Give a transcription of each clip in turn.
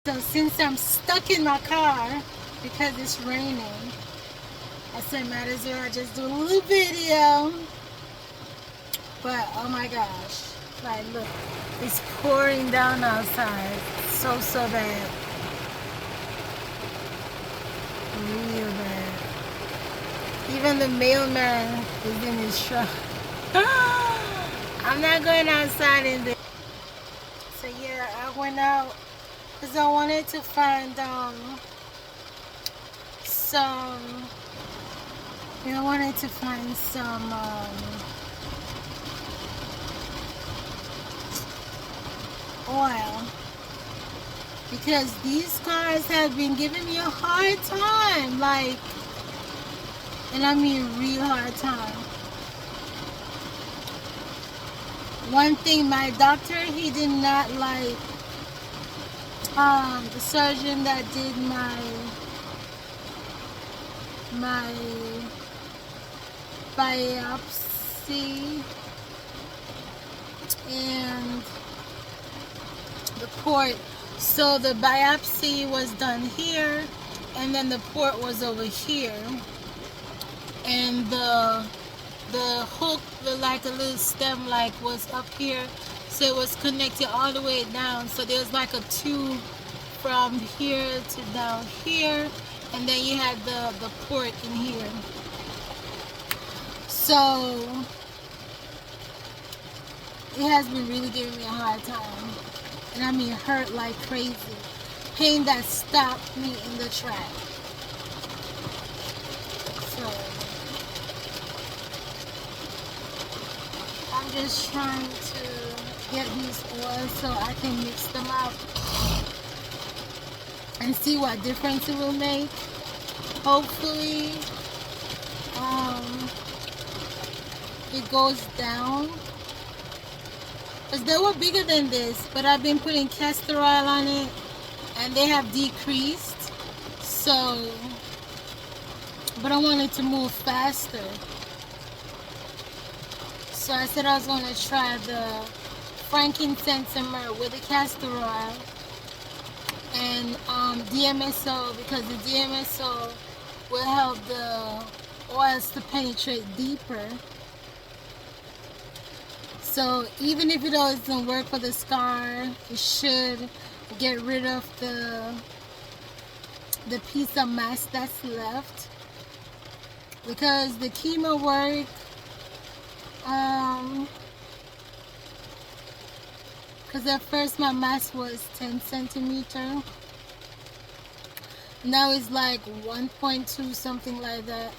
So since I'm stuck in my car because it's raining, I said might as well just do a little video. But oh my gosh, like look, it's pouring down outside. So bad. Real bad. Even the mailman is in his truck. I'm not going outside in this. So yeah, I went out because I wanted to find some, I wanted to find some oil, because these cars have been giving me a hard time, like, and I mean real hard time. One thing, my doctor, he did not like the surgeon that did my biopsy and the port. So the biopsy was done here, and then the port was over here, and the hook, like a little stem, like was up here, so it was connected all the way down. So there's like a tube from here to down here, and then you had the port in here. So it has been really giving me a hard time, and I mean hurt like crazy. Pain that stopped me in the track. So I'm just trying to get these oils so I can mix them up and see what difference it will make. Hopefully it goes down, because they were bigger than this, but I've been putting castor oil on it and they have decreased. So, but I wanted to move faster, so I said I was going to try the frankincense and myrrh with the castor oil and DMSO, because the DMSO will help the oils to penetrate deeper. So even if it doesn't work for the scar, it should get rid of the piece of mass that's left, because the chemo work, because at first my mass was 10 centimeter, now it's like 1.2, something like that.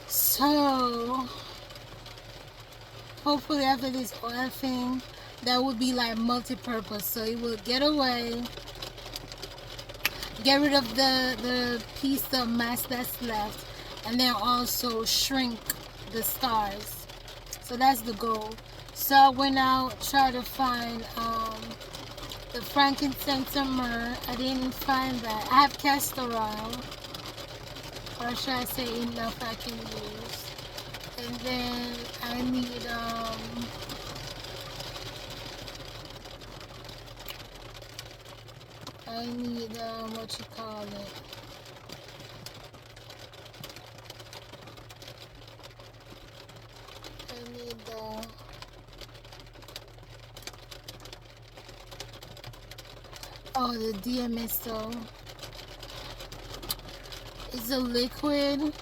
So hopefully after this oil thing, that will be like multi-purpose, so it will get away, get rid of the piece of mass that's left, and then also shrink the scars. So that's the goal. So I went out, tried to find the frankincense and myrrh. I didn't find that. I have castor oil, or should I say enough I can use. And then I need what you call it, I need the DMSO. It's a liquid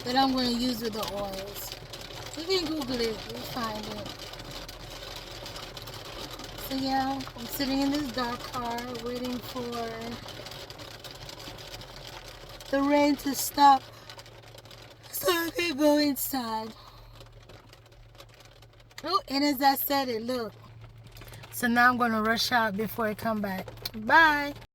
that I'm going to use with the oils. You can Google it, you'll find it. So yeah, I'm sitting in this dark car waiting for the rain to stop so I can go inside. Oh, and as I said it, look. So now I'm going to rush out before I come back. Bye.